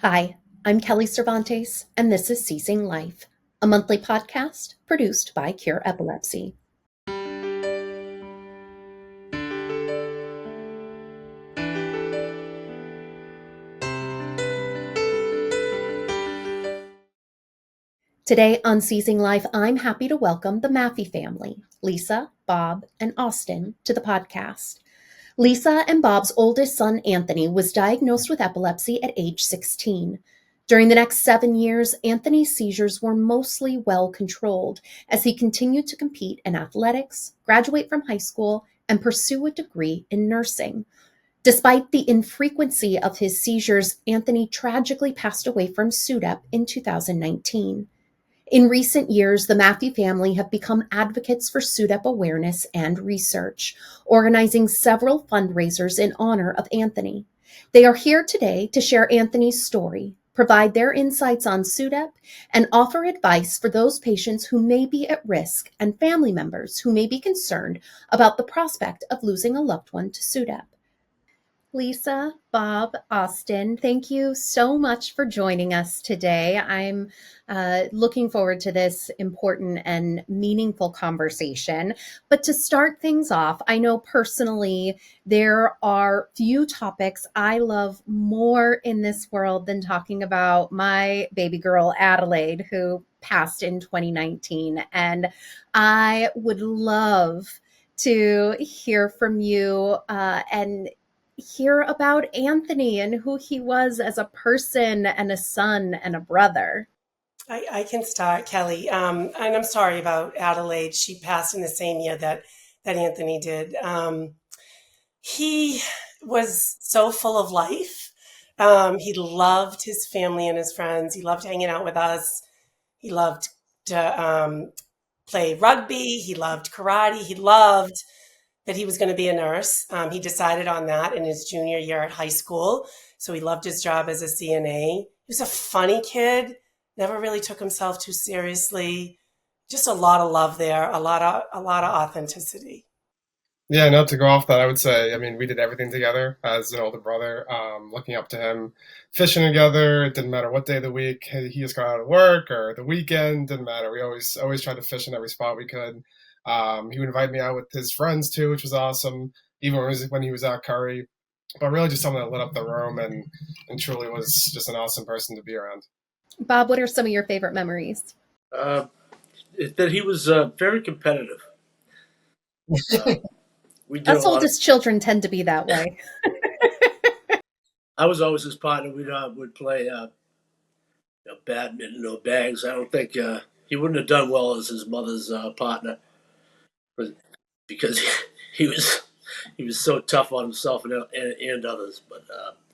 Hi, I'm Kelly Cervantes, and this is Seizing Life, a monthly podcast produced by Cure Epilepsy. Today on Seizing Life, I'm happy to welcome the Maffie family, Lisa, Bob, and Austin, to the podcast. Lisa and Bob's oldest son, Anthony, was diagnosed with epilepsy at age 16. During the next 7 years, Anthony's seizures were mostly well controlled as he continued to compete in athletics, graduate from high school, and pursue a degree in nursing. Despite the infrequency of his seizures, Anthony tragically passed away from SUDEP in 2019. In recent years, the Maffie family have become advocates for SUDEP awareness and research, organizing several fundraisers in honor of Anthony. They are here today to share Anthony's story, provide their insights on SUDEP, and offer advice for those patients who may be at risk and family members who may be concerned about the prospect of losing a loved one to SUDEP. Lisa, Bob, Austin, thank you so much for joining us today. I'm looking forward to this important and meaningful conversation. But to start things off, I know personally there are few topics I love more in this world than talking about my baby girl, Adelaide, who passed in 2019. And I would love to hear from you and hear about Anthony and who he was as a person and a son and a brother. I can start, Kelly. And I'm sorry about Adelaide. She passed in the same year that Anthony did. He was so full of life. He loved his family and his friends. He loved hanging out with us. He loved to play rugby. He loved karate. He loved that he was going to be a nurse. He decided on that in his junior year at high school. So he loved his job as a CNA. He was a funny kid, never really took himself too seriously. Just a lot of love there, a lot of authenticity. Yeah, not to go off that, I would say, we did everything together as an older brother, looking up to him, fishing together. It didn't matter what day of the week he just got out of work or the weekend, didn't matter. We always tried to fish in every spot we could. He would invite me out with his friends too, which was awesome, even when he was at Curry. But really just someone that lit up the room and truly was just an awesome person to be around. Bob, what are some of your favorite memories? Uh, that he was very competitive. We did Us oldest children tend to be that way. I was always his partner. We'd play badminton or bags. I don't think he wouldn't have done well as his mother's partner, because he was so tough on himself and others. But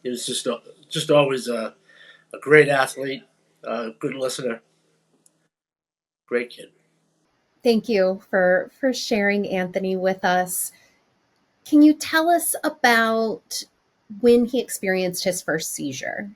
he was just always a great athlete, a good listener, great kid. Thank you for sharing Anthony with us. Can you tell us about when he experienced his first seizure?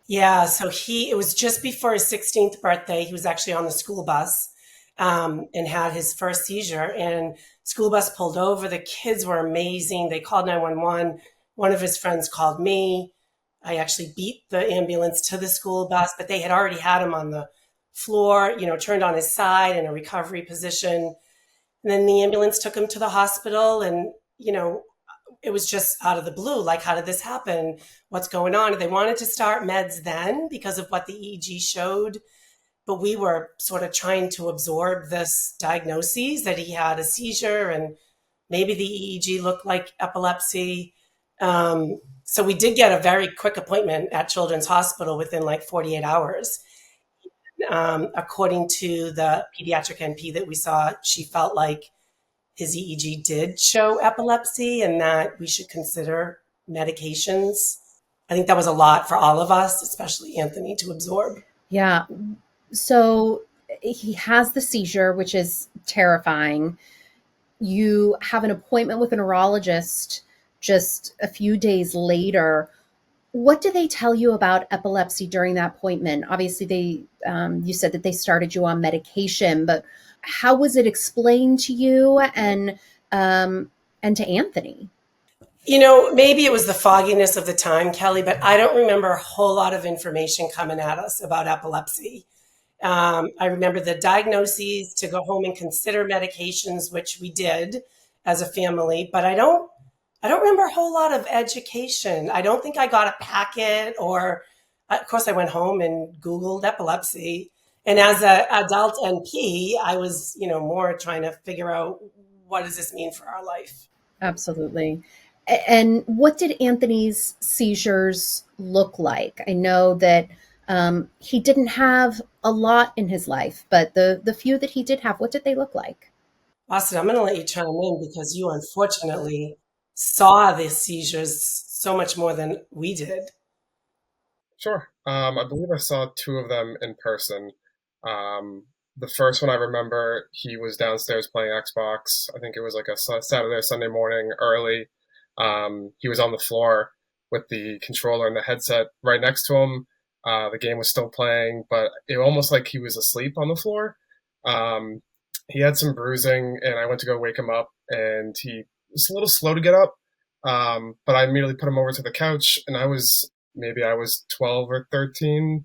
Yeah, so it was just before his 16th birthday. He was actually on the school bus and had his first seizure. And school bus pulled over. The kids were amazing. They called 911. One of his friends called me. I actually beat the ambulance to the school bus, but they had already had him on the floor, turned on his side in a recovery position. And then the ambulance took him to the hospital, and, it was just out of the blue. Like, how did this happen? What's going on? They wanted to start meds then because of what the EEG showed, but we were sort of trying to absorb this diagnosis that he had a seizure and maybe the EEG looked like epilepsy. So we did get a very quick appointment at Children's Hospital within like 48 hours. According to the pediatric NP that we saw, she felt like his EEG did show epilepsy and that we should consider medications. I think that was a lot for all of us, especially Anthony, to absorb. Yeah. So he has the seizure, which is terrifying. You have an appointment with a neurologist just a few days later. What do they tell you about epilepsy during that appointment? Obviously, you said that they started you on medication, but how was it explained to you and to Anthony? Maybe it was the fogginess of the time, Kelly, but I don't remember a whole lot of information coming at us about epilepsy. I remember the diagnoses, to go home and consider medications, which we did as a family, but I don't remember a whole lot of education. I don't think I got a packet, or of course I went home and Googled epilepsy. And as an adult NP, I was, more trying to figure out, what does this mean for our life? Absolutely. And what did Anthony's seizures look like? I know that he didn't have a lot in his life, but the few that he did have, what did they look like? Austin, I'm going to let you chime in because you unfortunately saw the seizures so much more than we did. Sure. I believe I saw two of them in person. The first one I remember, he was downstairs playing Xbox. I think it was like a Saturday or Sunday morning early. He was on the floor with the controller and the headset right next to him. The game was still playing, but it almost like he was asleep on the floor. Um, he had some bruising, and I went to go wake him up, and he was a little slow to get up. But I immediately put him over to the couch, and maybe I was 12 or 13.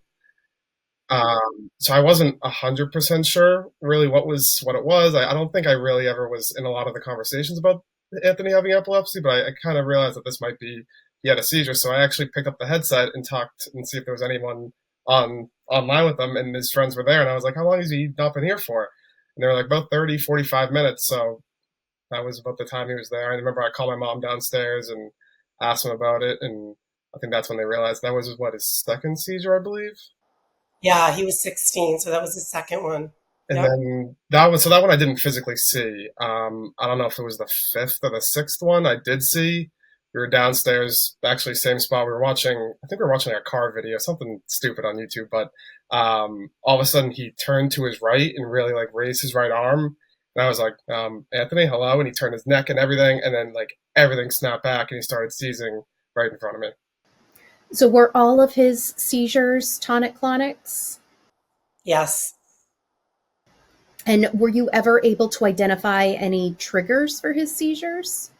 So I wasn't 100% sure really what it was. I don't think I really ever was in a lot of the conversations about Anthony having epilepsy, but I kind of realized that this might be he had a seizure. So I actually picked up the headset and talked and see if there was anyone online with him, and his friends were there. And I was like, "How long has he not been here for?" And they were like, "About 30, 45 minutes." So that was about the time he was there. I remember I called my mom downstairs and asked him about it, and I think that's when they realized that was his second seizure, I believe. Yeah, he was 16, so that was the second one. And Yep. then that one I didn't physically see. I don't know if it was the fifth or the sixth one I did see. We were downstairs, actually same spot. I think we were watching a car video, something stupid on YouTube. But all of a sudden he turned to his right and really like raised his right arm, and I was like, Anthony, hello. And he turned his neck and everything, and then like everything snapped back, and he started seizing right in front of me. So were all of his seizures tonic-clonics? Yes. And were you ever able to identify any triggers for his seizures?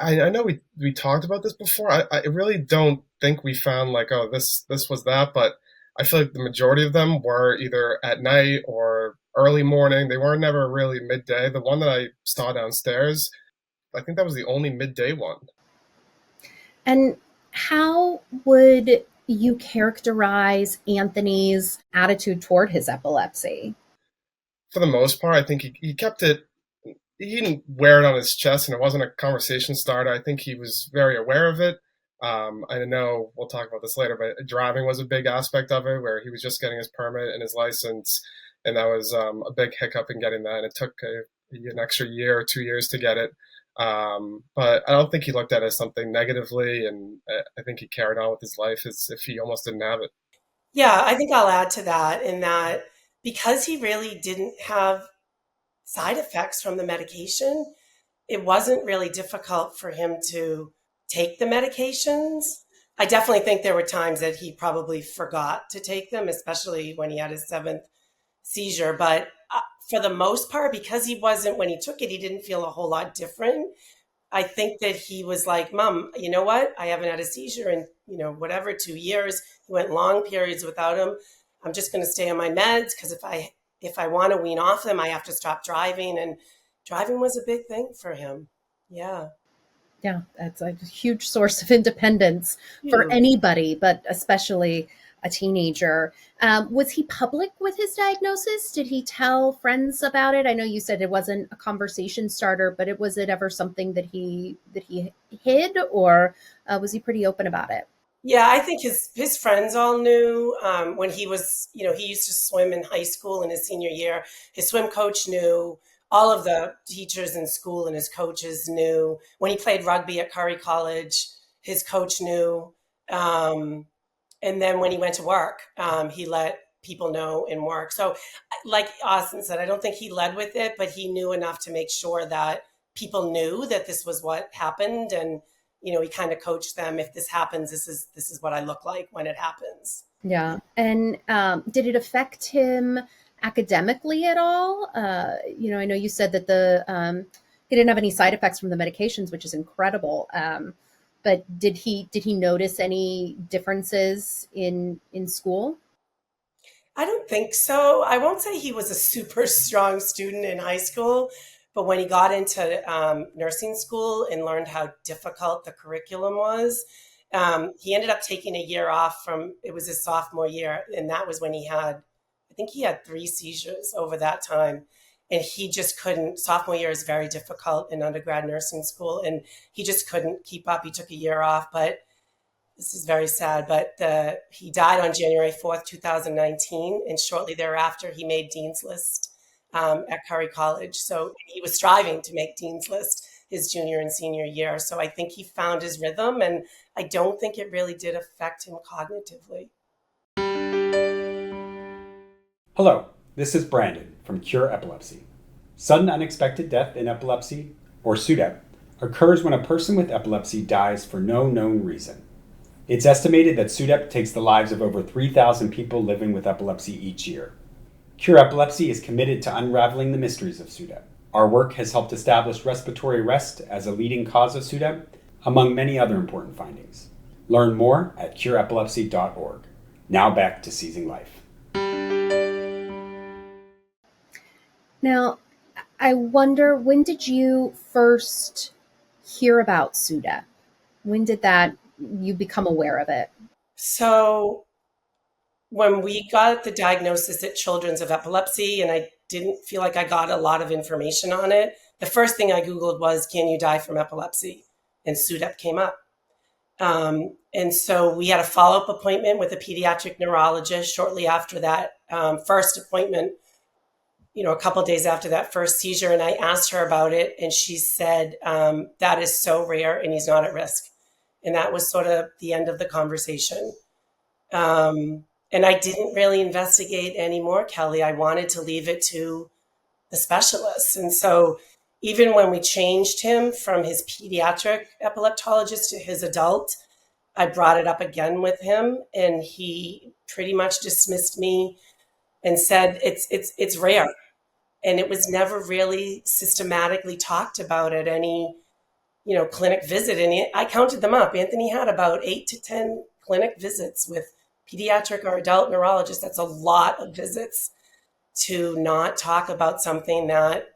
I know we talked about this before. I really don't think we found like, oh, this was that, but I feel like the majority of them were either at night or early morning. They weren't never really midday. The one that I saw downstairs, I think that was the only midday one. And how would you characterize Anthony's attitude toward his epilepsy? For the most part, I think he kept it. He didn't wear it on his chest, and it wasn't a conversation starter. I think he was very aware of it. I know we'll talk about this later, but driving was a big aspect of it, where he was just getting his permit and his license, and that was a big hiccup in getting that. And it took an extra year or 2 years to get it. But I don't think he looked at it as something negatively, and I think he carried on with his life as if he almost didn't have it. Yeah, I think I'll add to that, in that because he really didn't have side effects from the medication, it wasn't really difficult for him to take the medications. I definitely think there were times that he probably forgot to take them, especially when he had his seventh seizure. But for the most part, because he wasn't, when he took it, he didn't feel a whole lot different. I think that he was like, Mom, you know what? I haven't had a seizure in, whatever, 2 years. He went long periods without him. I'm just going to stay on my meds, because if I want to wean off them, I have to stop driving. And driving was a big thing for him. Yeah. Yeah, that's a huge source of independence for Huge. anybody, but especially a teenager. Was he public with his diagnosis? Did he tell friends about it? I know you said it wasn't a conversation starter, but was it ever something that he hid, or was he pretty open about it? Yeah, I think his friends all knew, when he was, he used to swim in high school in his senior year. His swim coach knew. All of the teachers in school and his coaches knew. When he played rugby at Curry College, his coach knew. Um, and then when he went to work, he let people know in work. So, like Austin said, I don't think he led with it, but he knew enough to make sure that people knew that this was what happened. And he kind of coached them: if this happens, this is what I look like when it happens. Yeah. And did it affect him academically at all? I know you said that he didn't have any side effects from the medications, which is incredible. but did he notice any differences in school? I don't think so. I won't say he was a super strong student in high school, but when he got into nursing school and learned how difficult the curriculum was, he ended up taking a year off from, it was his sophomore year, and that was when he had, I think he had 3 seizures over that time. And he just couldn't, sophomore year is very difficult in undergrad nursing school, and he just couldn't keep up. He took a year off, but this is very sad, but he died on January 4th, 2019, and shortly thereafter, he made Dean's List at Curry College. So he was striving to make Dean's List his junior and senior year. So I think he found his rhythm, and I don't think it really did affect him cognitively. Hello, this is Brandon from Cure Epilepsy. Sudden unexpected death in epilepsy, or SUDEP, occurs when a person with epilepsy dies for no known reason. It's estimated that SUDEP takes the lives of over 3,000 people living with epilepsy each year. Cure Epilepsy is committed to unraveling the mysteries of SUDEP. Our work has helped establish respiratory arrest as a leading cause of SUDEP, among many other important findings. Learn more at cureepilepsy.org. Now back to Seizing Life. Now, I wonder, when did you first hear about SUDEP? When did you become aware of it? So when we got the diagnosis at Children's of Epilepsy, and I didn't feel like I got a lot of information on it, the first thing I Googled was, can you die from epilepsy? And SUDEP came up. And so we had a follow-up appointment with a pediatric neurologist shortly after that first appointment, a couple of days after that first seizure. And I asked her about it, and she said, that is so rare and he's not at risk. And that was sort of the end of the conversation. And I didn't really investigate anymore, Kelly. I wanted to leave it to the specialists. And so even when we changed him from his pediatric epileptologist to his adult, I brought it up again with him, and he pretty much dismissed me and said it's rare. And it was never really systematically talked about at any clinic visit. And I counted them up. Anthony had about 8 to 10 clinic visits with pediatric or adult neurologists. That's a lot of visits to not talk about something that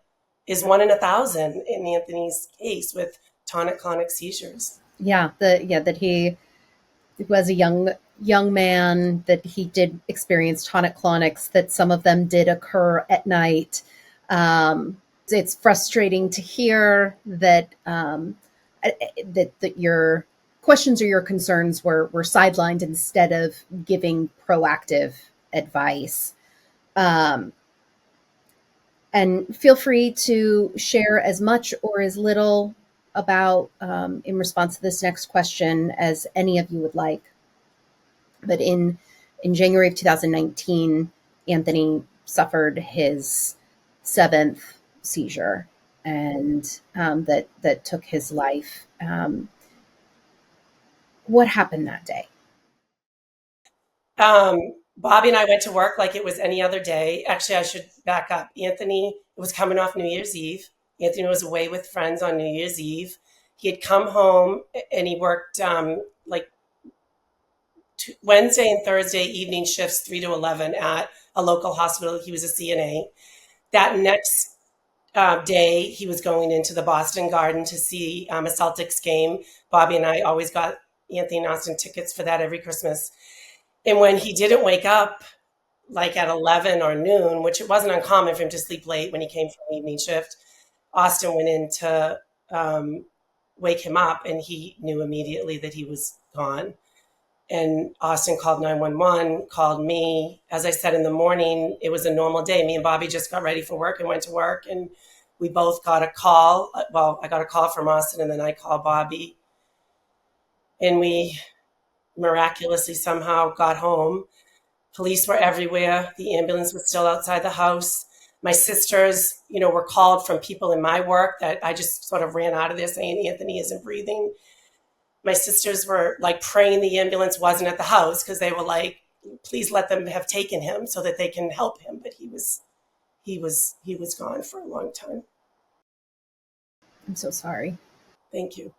is 1 in 1,000 in Anthony's case with tonic-clonic seizures. Yeah, that he was a young man, that he did experience tonic-clonics, that some of them did occur at night. It's frustrating to hear that that your questions or your concerns were sidelined instead of giving proactive advice. And feel free to share as much or as little about in response to this next question as any of you would like. But in January of 2019, Anthony suffered his 7th seizure, and that took his life. What happened that day? Bobby and I went to work like it was any other day. Actually, I should back up. Anthony was coming off New Year's Eve. Anthony was away with friends on New Year's Eve. He had come home and he worked Wednesday and Thursday evening shifts, 3 to 11 at a local hospital. He was a CNA. That next day, he was going into the Boston Garden to see a Celtics game. Bobby and I always got Anthony and Austin tickets for that every Christmas. And when he didn't wake up, like at 11 or noon, which it wasn't uncommon for him to sleep late when he came from the evening shift, Austin went in to wake him up, and he knew immediately that he was gone. And Austin called 911, called me. As I said in the morning, it was a normal day. Me and Bobby just got ready for work and went to work, and we both got a call. Well, I got a call from Austin, and then I called Bobby. And we miraculously somehow got home. Police were everywhere. The ambulance was still outside the house. My sisters, were called from people in my work that I just sort of ran out of there saying Anthony isn't breathing. My sisters were like praying the ambulance wasn't at the house, because they were like, please let them have taken him so that they can help him. But he was gone for a long time. I'm so sorry. Thank you.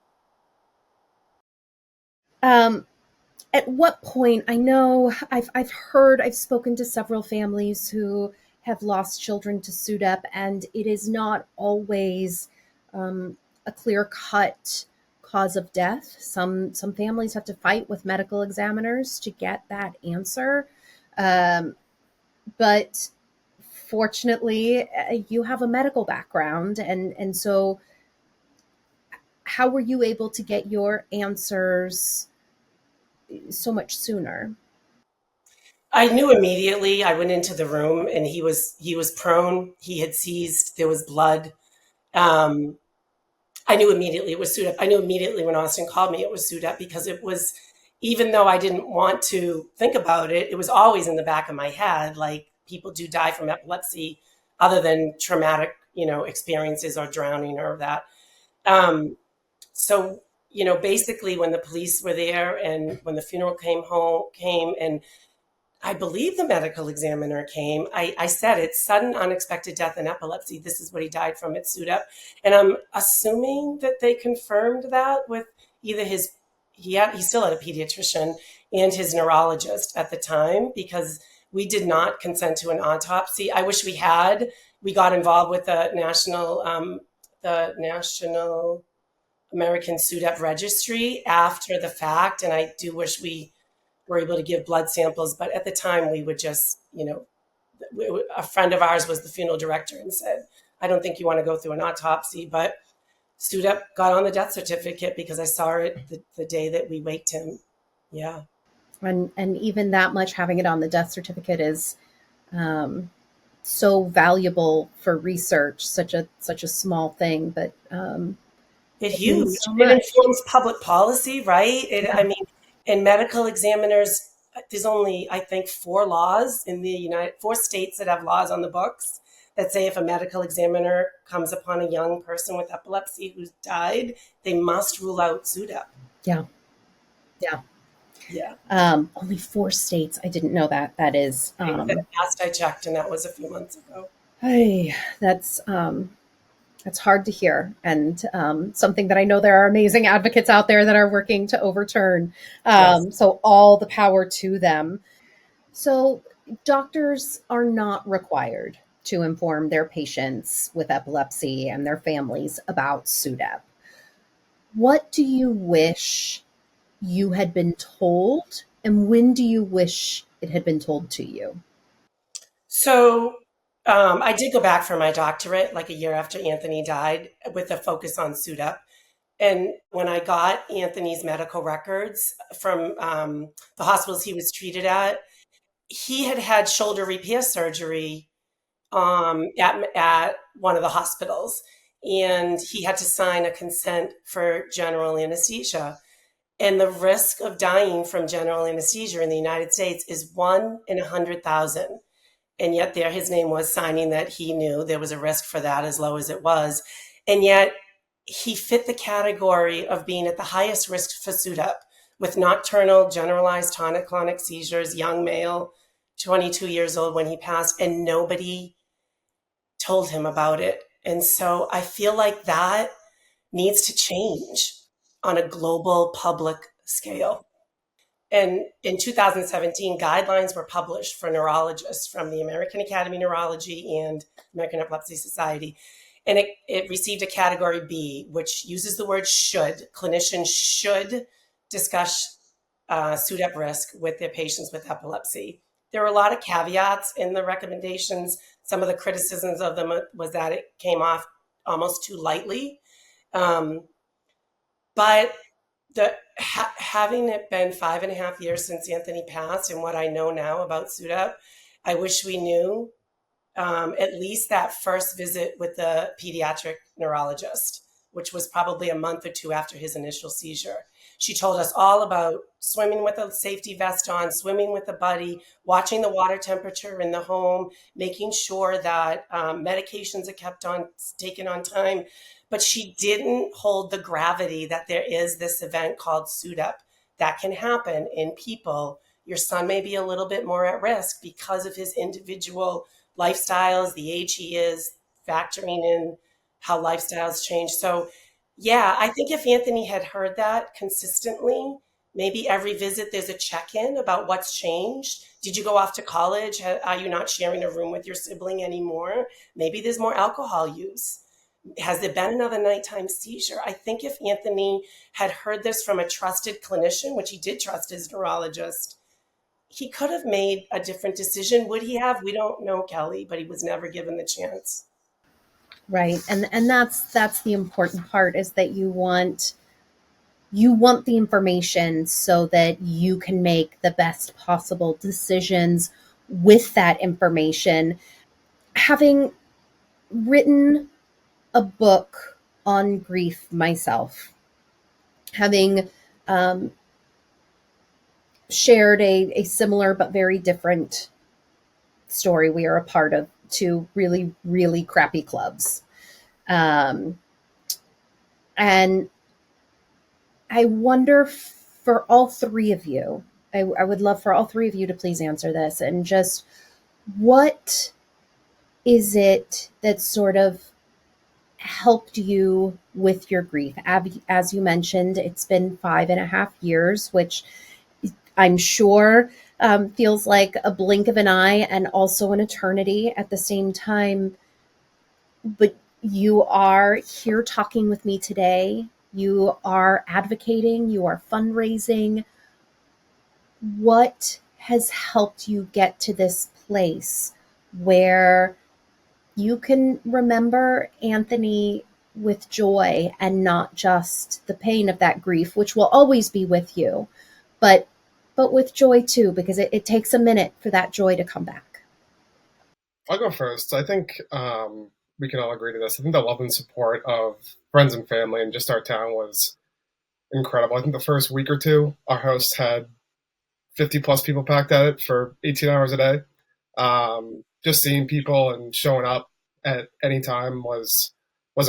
At what point, I know I've spoken to several families who have lost children to SUDEP, and it is not always a clear cut cause of death. Some families have to fight with medical examiners to get that answer. Um, but fortunately, you have a medical background, and so how were you able to get your answers so much sooner? I knew immediately. I went into the room and he was prone. He had seized. There was blood. Um, I knew immediately it was SUDEP. I knew immediately when Austin called me it was SUDEP because it was, even though I didn't want to think about it, it was always in the back of my head. Like people do die from epilepsy, other than traumatic, experiences or drowning or that. Um, so basically, when the police were there and when the funeral came, and I believe the medical examiner came. I said it's sudden unexpected death in epilepsy. This is what he died from at SUDEP. And I'm assuming that they confirmed that with either he still had a pediatrician and his neurologist at the time, because we did not consent to an autopsy. I wish we had. We got involved with the National American SUDEP registry after the fact. And I do wish we were able to give blood samples. But at the time, we would just, a friend of ours was the funeral director and said, I don't think you want to go through an autopsy. But SUDEP got on the death certificate because I saw it the day that we waked him. Yeah. And even that much, having it on the death certificate is um, so valuable for research. Such a small thing, but It's it means huge. so It much. informs public policy, right? Yeah. And medical examiners, there's only, I think, four states that have laws on the books that say if a medical examiner comes upon a young person with epilepsy who's died, they must rule out SUDEP. Yeah. Yeah. Yeah. Only 4 states. I didn't know that. That is, I think that last I checked, and that was a few months ago. hey, that's hard to hear, and something that I know there are amazing advocates out there that are working to overturn. Yes. So all the power to them. So doctors are not required to inform their patients with epilepsy and their families about SUDEP. What do you wish you had been told, and when do you wish it had been told to you? So I did go back for my doctorate like a year after Anthony died with a focus on SUDEP. And when I got Anthony's medical records from the hospitals he was treated at, he had had shoulder repair surgery at one of the hospitals. And he had to sign a consent for general anesthesia. And the risk of dying from general anesthesia in the United States is 1 in 100,000. And yet there his name was signing that he knew there was a risk for that, as low as it was. And yet he fit the category of being at the highest risk for SUDEP with nocturnal generalized tonic-clonic seizures, young male, 22 years old when he passed, and nobody told him about it. And so I feel like that needs to change on a global public scale. And in 2017, guidelines were published for neurologists from the American Academy of Neurology and American Epilepsy Society. And it received a category B, which uses the word should. Clinicians should discuss SUDEP risk with their patients with epilepsy. There were a lot of caveats in the recommendations. Some of the criticisms of them was that it came off almost too lightly. But having it been 5.5 years since Anthony passed and what I know now about SUDEP, I wish we knew at least that first visit with the pediatric neurologist, which was probably a month or two after his initial seizure. She told us all about swimming with a safety vest on, swimming with a buddy, watching the water temperature in the home, making sure that medications are taken on time. But she didn't hold the gravity that there is this event called SUDEP that can happen in people. Your son may be a little bit more at risk because of his individual lifestyles, the age he is, factoring in how lifestyles change. So, yeah, I think if Anthony had heard that consistently, Maybe every visit there's a check-in about what's changed. Did you go off to college? Are you not sharing a room with your sibling anymore? Maybe there's more alcohol use. Has there been another nighttime seizure? I think if Anthony had heard this from a trusted clinician, which he did trust his neurologist, he could have made a different decision. Would he have? We don't know, Kelly, but he was never given the chance. Right. And that's the important part, is that you want the information so that you can make the best possible decisions with that information. Having written a book on grief myself, having shared a similar but very different story. We are a part of two really, really crappy clubs. And I wonder for all three of you, I would love for all three of you to please answer this, and just what is it that sort of helped you with your grief? As you mentioned, it's been 5.5 years, which I'm sure feels like a blink of an eye and also an eternity at the same time. But you are here talking with me today. You are advocating, you are fundraising. What has helped you get to this place where you can remember Anthony with joy and not just the pain of that grief, which will always be with you, but with joy too, because it takes a minute for that joy to come back? I'll go first. I think we can all agree to this. I think the love and support of friends and family and just our town was incredible. I think the first week or two, our host had 50 plus people packed at it for 18 hours a day. Just seeing people and showing up at any time was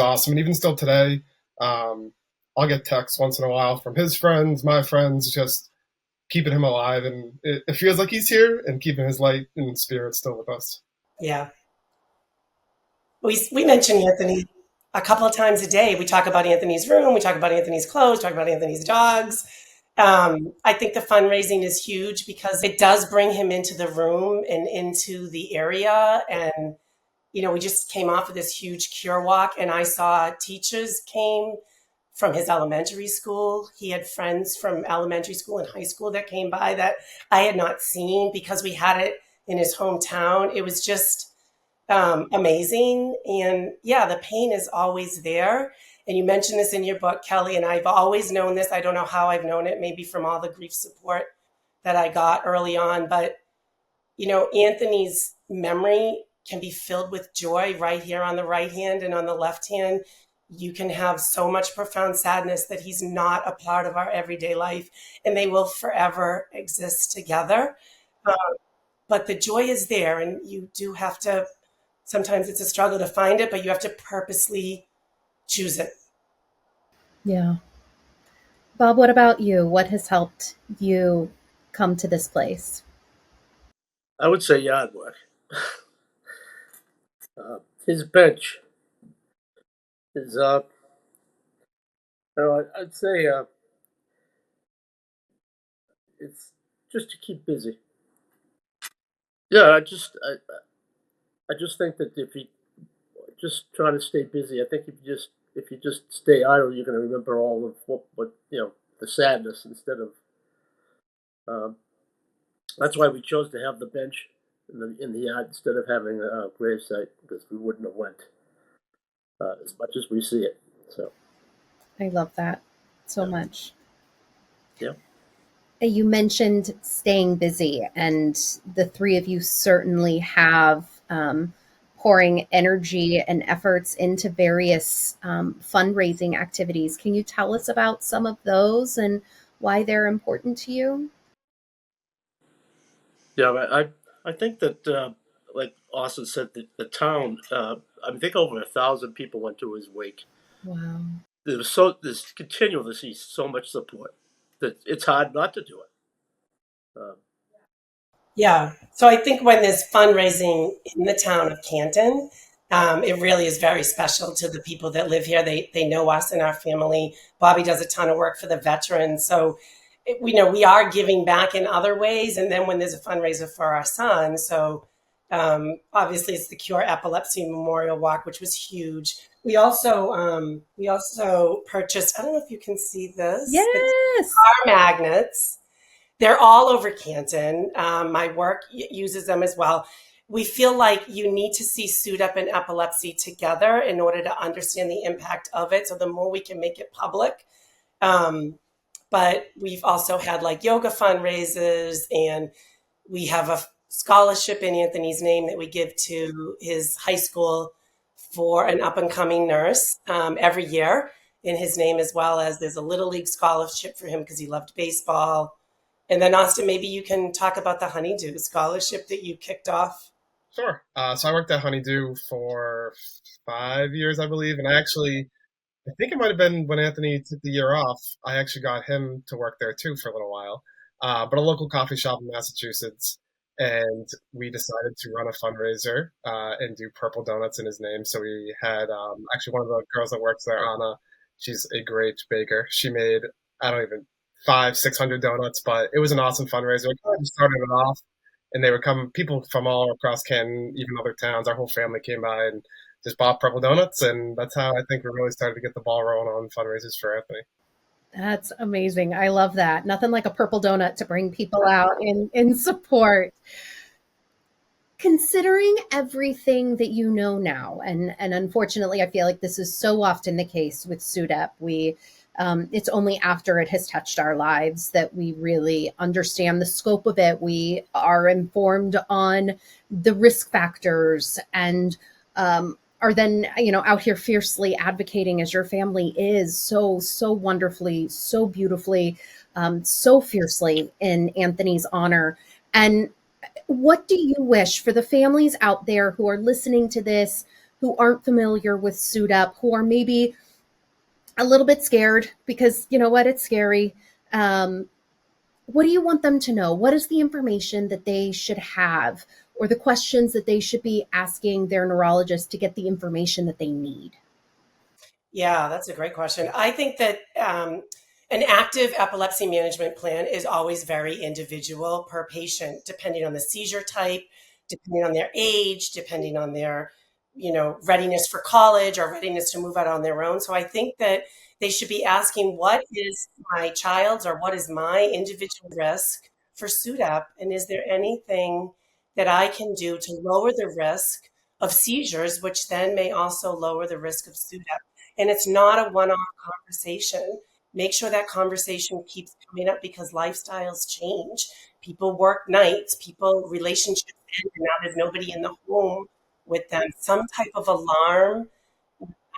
awesome. And even still today, I'll get texts once in a while from his friends, my friends, just keeping him alive. And it feels like he's here and keeping his light and spirit still with us. Yeah. We mention Anthony a couple of times a day. We talk about Anthony's room, we talk about Anthony's clothes, talk about Anthony's dogs. I think the fundraising is huge because it does bring him into the room and into the area. And, we just came off of this huge cure walk, and I saw teachers came from his elementary school. He had friends from elementary school and high school that came by that I had not seen because we had it in his hometown. It was just amazing. And yeah, the pain is always there. And you mentioned this in your book, Kelly, and I've always known this. I don't know how I've known it, maybe from all the grief support that I got early on. But, Anthony's memory can be filled with joy right here on the right hand, and on the left hand, you can have so much profound sadness that he's not a part of our everyday life, and they will forever exist together. But the joy is there, and you do have to, sometimes it's a struggle to find it, but you have to purposely choose it. Yeah. Bob, what about you? What has helped you come to this place? I would say yard work. His bench is, I'd say it's just to keep busy. Yeah, I just think that if you just try to stay busy, I think if you just stay idle, you're going to remember all of what the sadness instead of. That's why we chose to have the bench in the yard instead of having a gravesite, because we wouldn't have went as much as we see it. So I love that so much. yeah. You mentioned staying busy, and the three of you certainly have pouring energy and efforts into various fundraising activities. Can you tell us about some of those and why they're important to you? Yeah, I think that like Austin said, the town. I think over 1,000 people went to his wake. Wow. There's continual to see so much support that it's hard not to do it. Yeah. So I think when there's fundraising in the town of Canton, it really is very special to the people that live here. They know us and our family. Bobby does a ton of work for the veterans. So we are giving back in other ways. And then when there's a fundraiser for our son, so obviously it's the Cure Epilepsy Memorial Walk, which was huge. We also purchased, I don't know if you can see this, but Yes. car magnets. They're all over Canton. My work uses them as well. We feel like you need to see SUDEP and epilepsy together in order to understand the impact of it. So the more we can make it public. But we've also had like yoga fundraisers, and we have a scholarship in Anthony's name that we give to his high school for an up and coming nurse every year in his name, as well as there's a little league scholarship for him because he loved baseball. And then Austin, maybe you can talk about the Honeydew scholarship that you kicked off. Sure. So I worked at Honeydew for 5 years, I believe, and I think it might have been when Anthony took the year off. I actually got him to work there too for a little while, but a local coffee shop in Massachusetts, and we decided to run a fundraiser and do purple donuts in his name. So we had actually one of the girls that works there, Anna. She's a great baker. She made I don't even 500-600 donuts, but it was an awesome fundraiser. We kind of just started it off, and they would come people from all across Canton, even other towns. Our whole family came by and just bought purple donuts, and that's how I think we really started to get the ball rolling on fundraisers for Anthony. That's amazing. I love that. Nothing like a purple donut to bring people out in support. Considering everything that you know now, and unfortunately, I feel like this is so often the case with SUDEP. It's only after it has touched our lives that we really understand the scope of it. We are informed on the risk factors and are then, out here fiercely advocating, as your family is so wonderfully, so beautifully, so fiercely in Anthony's honor. And what do you wish for the families out there who are listening to this, who aren't familiar with SUDEP, who are maybe a little bit scared because you know what, it's scary. What do you want them to know? What is the information that they should have, or the questions that they should be asking their neurologist to get the information that they need? Yeah, that's a great question. I think that an active epilepsy management plan is always very individual per patient, depending on the seizure type, depending on their age, depending on their, readiness for college or readiness to move out on their own. So I think that they should be asking, what is my child's or what is my individual risk for SUDEP? And is there anything that I can do to lower the risk of seizures, which then may also lower the risk of SUDEP? And it's not a one-off conversation. Make sure that conversation keeps coming up because lifestyles change. People work nights, relationships end, and now there's nobody in the home with them. Some type of alarm,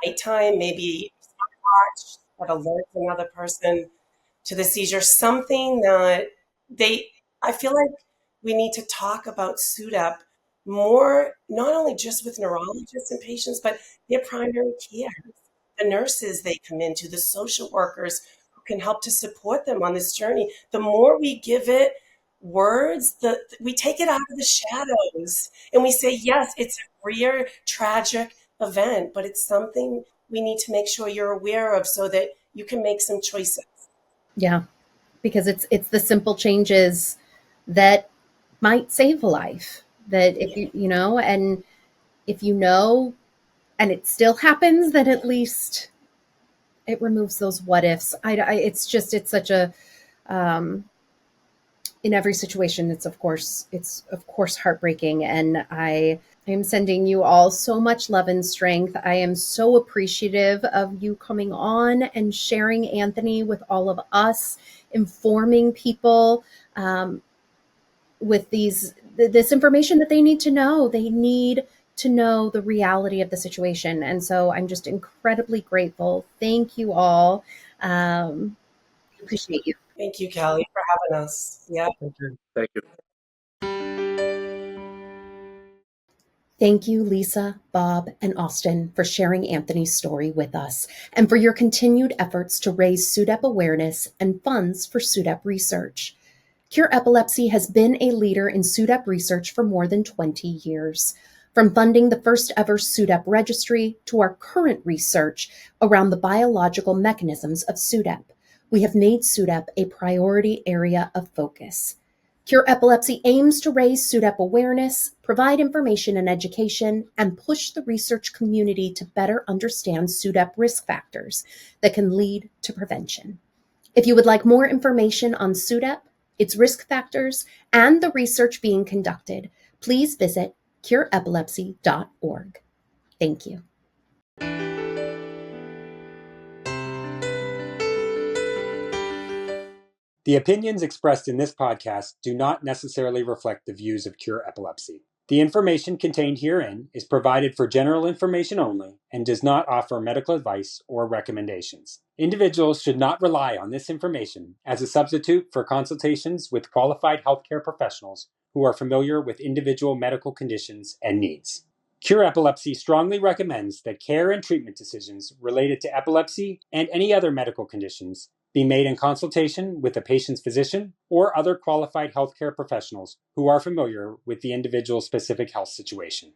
nighttime, maybe a smartwatch that alerts another person to the seizure, something that I feel like we need to talk about SUDEP more, not only just with neurologists and patients, but their primary care, the nurses they come into, the social workers who can help to support them on this journey. The more we give it words, we take it out of the shadows and we say, yes, it's a real tragic event, but it's something we need to make sure you're aware of so that you can make some choices. Yeah, because it's the simple changes that might save a life. That if and if and it still happens, then at least it removes those what ifs. It's such a in every situation, it's of course heartbreaking, and I am sending you all so much love and strength. I am so appreciative of you coming on and sharing Anthony with all of us, informing people with this information that they need to know. They need to know the reality of the situation. And so I'm just incredibly grateful. Thank you all. Appreciate you. Thank you, Kelly, for having us. Yeah. Thank you. Thank you. Thank you, Lisa, Bob, and Austin, for sharing Anthony's story with us and for your continued efforts to raise SUDEP awareness and funds for SUDEP research. Cure Epilepsy has been a leader in SUDEP research for more than 20 years. From funding the first ever SUDEP registry to our current research around the biological mechanisms of SUDEP, we have made SUDEP a priority area of focus. Cure Epilepsy aims to raise SUDEP awareness, provide information and education, and push the research community to better understand SUDEP risk factors that can lead to prevention. If you would like more information on SUDEP, its risk factors, and the research being conducted, please visit cureepilepsy.org. Thank you. The opinions expressed in this podcast do not necessarily reflect the views of Cure Epilepsy. The information contained herein is provided for general information only and does not offer medical advice or recommendations. Individuals should not rely on this information as a substitute for consultations with qualified healthcare professionals who are familiar with individual medical conditions and needs. Cure Epilepsy strongly recommends that care and treatment decisions related to epilepsy and any other medical conditions be made in consultation with the patient's physician or other qualified healthcare professionals who are familiar with the individual's specific health situation.